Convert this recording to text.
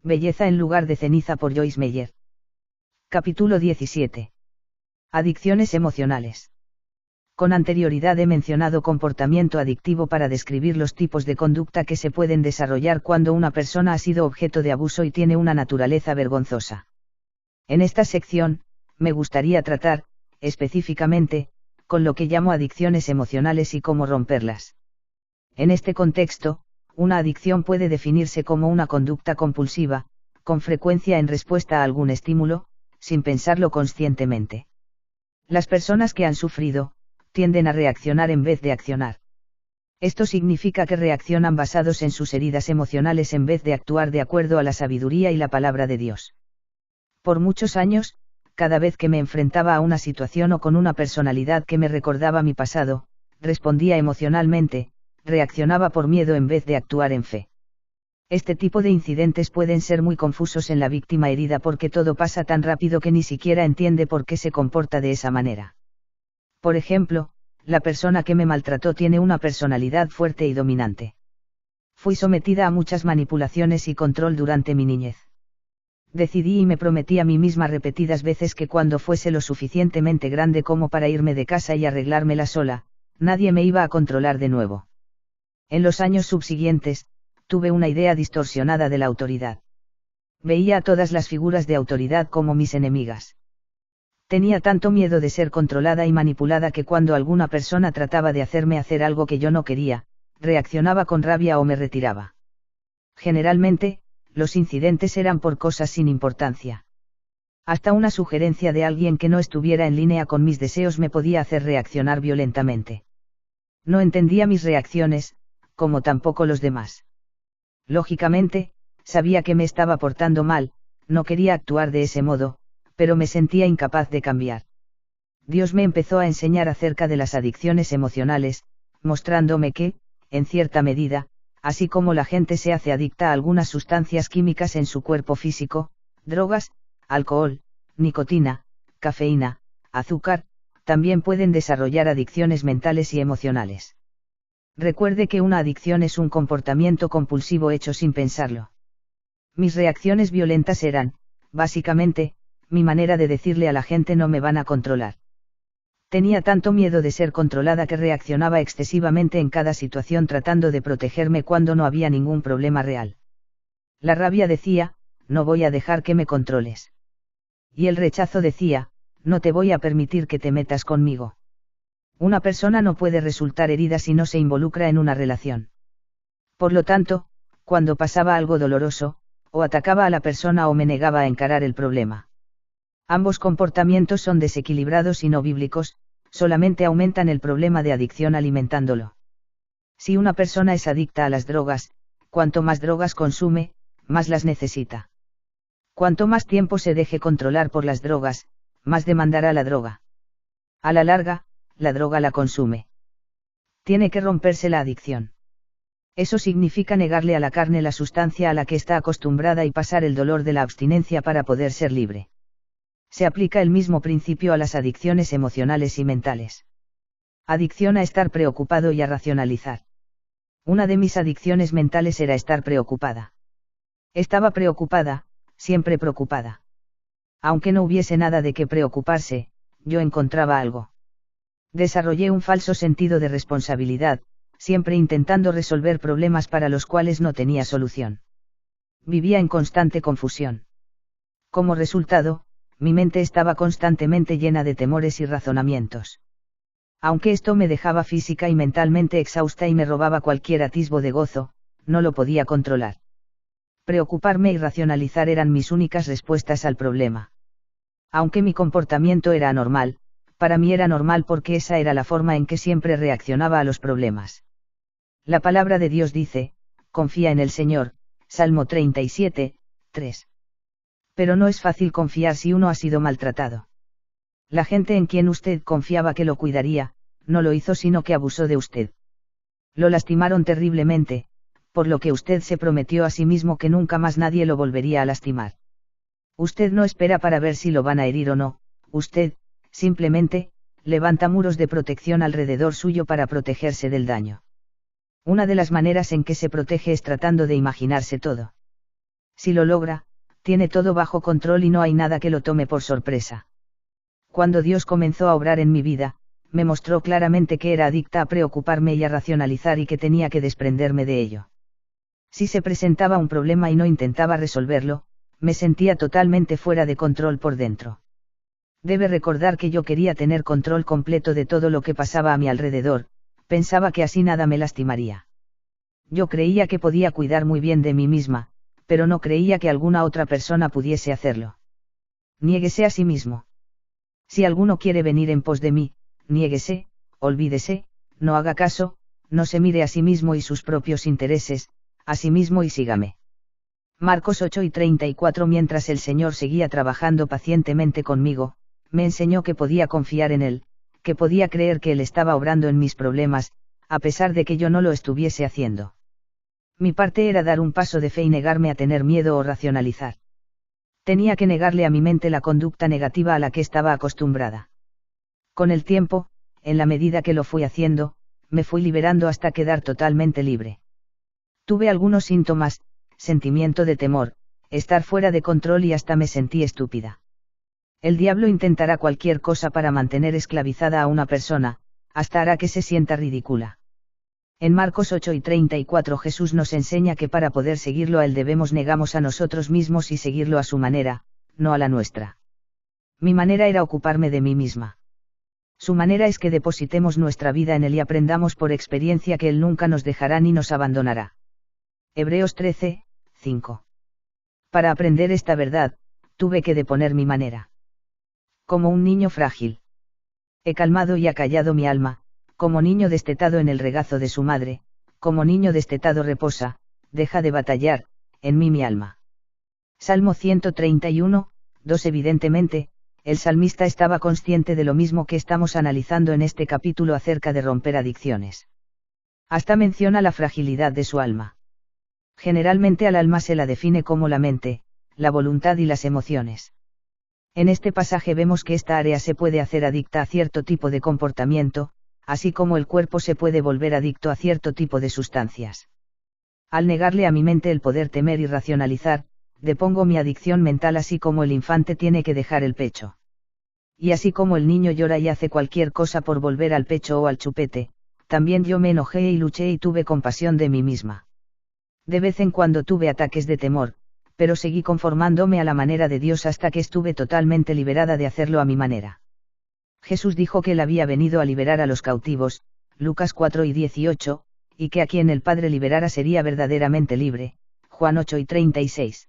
Belleza en lugar de ceniza por Joyce Meyer. Capítulo 17. Adicciones emocionales. Con anterioridad he mencionado comportamiento adictivo para describir los tipos de conducta que se pueden desarrollar cuando una persona ha sido objeto de abuso y tiene una naturaleza vergonzosa. En esta sección, me gustaría tratar, específicamente, con lo que llamo adicciones emocionales y cómo romperlas. En este contexto, una adicción puede definirse como una conducta compulsiva, con frecuencia en respuesta a algún estímulo, sin pensarlo conscientemente. Las personas que han sufrido, tienden a reaccionar en vez de accionar. Esto significa que reaccionan basados en sus heridas emocionales en vez de actuar de acuerdo a la sabiduría y la palabra de Dios. Por muchos años, cada vez que me enfrentaba a una situación o con una personalidad que me recordaba mi pasado, respondía emocionalmente, reaccionaba por miedo en vez de actuar en fe. Este tipo de incidentes pueden ser muy confusos en la víctima herida porque todo pasa tan rápido que ni siquiera entiende por qué se comporta de esa manera. Por ejemplo, la persona que me maltrató tiene una personalidad fuerte y dominante. Fui sometida a muchas manipulaciones y control durante mi niñez. Decidí y me prometí a mí misma repetidas veces que cuando fuese lo suficientemente grande como para irme de casa y arreglármela sola, nadie me iba a controlar de nuevo. En los años subsiguientes, tuve una idea distorsionada de la autoridad. Veía a todas las figuras de autoridad como mis enemigas. Tenía tanto miedo de ser controlada y manipulada que cuando alguna persona trataba de hacerme hacer algo que yo no quería, reaccionaba con rabia o me retiraba. Generalmente, los incidentes eran por cosas sin importancia. Hasta una sugerencia de alguien que no estuviera en línea con mis deseos me podía hacer reaccionar violentamente. No entendía mis reacciones, como tampoco los demás. Lógicamente, sabía que me estaba portando mal, no quería actuar de ese modo, pero me sentía incapaz de cambiar. Dios me empezó a enseñar acerca de las adicciones emocionales, mostrándome que, en cierta medida, así como la gente se hace adicta a algunas sustancias químicas en su cuerpo físico, drogas, alcohol, nicotina, cafeína, azúcar, también pueden desarrollar adicciones mentales y emocionales. Recuerde que una adicción es un comportamiento compulsivo hecho sin pensarlo. Mis reacciones violentas eran, básicamente, mi manera de decirle a la gente no me van a controlar. Tenía tanto miedo de ser controlada que reaccionaba excesivamente en cada situación tratando de protegerme cuando no había ningún problema real. La rabia decía, no voy a dejar que me controles. Y el rechazo decía, no te voy a permitir que te metas conmigo. Una persona no puede resultar herida si no se involucra en una relación. Por lo tanto, cuando pasaba algo doloroso, o atacaba a la persona o me negaba a encarar el problema. Ambos comportamientos son desequilibrados y no bíblicos, solamente aumentan el problema de adicción alimentándolo. Si una persona es adicta a las drogas, cuanto más drogas consume, más las necesita. Cuanto más tiempo se deje controlar por las drogas, más demandará la droga. A la larga, la droga la consume. Tiene que romperse la adicción. Eso significa negarle a la carne la sustancia a la que está acostumbrada y pasar el dolor de la abstinencia para poder ser libre. Se aplica el mismo principio a las adicciones emocionales y mentales. Adicción a estar preocupado y a racionalizar. Una de mis adicciones mentales era estar preocupada. Estaba preocupada, siempre preocupada. Aunque no hubiese nada de qué preocuparse, yo encontraba algo. Desarrollé un falso sentido de responsabilidad, siempre intentando resolver problemas para los cuales no tenía solución. Vivía en constante confusión. Como resultado, mi mente estaba constantemente llena de temores y razonamientos. Aunque esto me dejaba física y mentalmente exhausta y me robaba cualquier atisbo de gozo, no lo podía controlar. Preocuparme y racionalizar eran mis únicas respuestas al problema. Aunque mi comportamiento era anormal, para mí era normal porque esa era la forma en que siempre reaccionaba a los problemas. La palabra de Dios dice, confía en el Señor, Salmo 37, 3. Pero no es fácil confiar si uno ha sido maltratado. La gente en quien usted confiaba que lo cuidaría, no lo hizo sino que abusó de usted. Lo lastimaron terriblemente, por lo que usted se prometió a sí mismo que nunca más nadie lo volvería a lastimar. Usted no espera para ver si lo van a herir o no, usted, simplemente, levanta muros de protección alrededor suyo para protegerse del daño. Una de las maneras en que se protege es tratando de imaginarse todo. Si lo logra, tiene todo bajo control y no hay nada que lo tome por sorpresa. Cuando Dios comenzó a obrar en mi vida, me mostró claramente que era adicta a preocuparme y a racionalizar y que tenía que desprenderme de ello. Si se presentaba un problema y no intentaba resolverlo, me sentía totalmente fuera de control por dentro. Debe recordar que yo quería tener control completo de todo lo que pasaba a mi alrededor, pensaba que así nada me lastimaría. Yo creía que podía cuidar muy bien de mí misma, pero no creía que alguna otra persona pudiese hacerlo. Niéguese a sí mismo. Si alguno quiere venir en pos de mí, niéguese, olvídese, no haga caso, no se mire a sí mismo y sus propios intereses, a sí mismo y sígame. Marcos 8:34. Mientras el Señor seguía trabajando pacientemente conmigo, me enseñó que podía confiar en Él, que podía creer que Él estaba obrando en mis problemas, a pesar de que yo no lo estuviese haciendo. Mi parte era dar un paso de fe y negarme a tener miedo o racionalizar. Tenía que negarle a mi mente la conducta negativa a la que estaba acostumbrada. Con el tiempo, en la medida que lo fui haciendo, me fui liberando hasta quedar totalmente libre. Tuve algunos síntomas, sentimiento de temor, estar fuera de control y hasta me sentí estúpida. El diablo intentará cualquier cosa para mantener esclavizada a una persona, hasta hará que se sienta ridícula. En Marcos 8:34 Jesús nos enseña que para poder seguirlo a Él debemos negarnos a nosotros mismos y seguirlo a su manera, no a la nuestra. Mi manera era ocuparme de mí misma. Su manera es que depositemos nuestra vida en Él y aprendamos por experiencia que Él nunca nos dejará ni nos abandonará. Hebreos 13:5. Para aprender esta verdad, tuve que deponer mi manera. Como un niño frágil. He calmado y acallado mi alma, como niño destetado en el regazo de su madre, como niño destetado reposa, deja de batallar, en mí mi alma. Salmo 131:2. Evidentemente, el salmista estaba consciente de lo mismo que estamos analizando en este capítulo acerca de romper adicciones. Hasta menciona la fragilidad de su alma. Generalmente al alma se la define como la mente, la voluntad y las emociones. En este pasaje vemos que esta área se puede hacer adicta a cierto tipo de comportamiento, así como el cuerpo se puede volver adicto a cierto tipo de sustancias. Al negarle a mi mente el poder temer y racionalizar, depongo mi adicción mental así como el infante tiene que dejar el pecho. Y así como el niño llora y hace cualquier cosa por volver al pecho o al chupete, también yo me enojé y luché y tuve compasión de mí misma. De vez en cuando tuve ataques de temor, pero seguí conformándome a la manera de Dios hasta que estuve totalmente liberada de hacerlo a mi manera. Jesús dijo que Él había venido a liberar a los cautivos, Lucas 4:18, y que a quien el Padre liberara sería verdaderamente libre, Juan 8:36.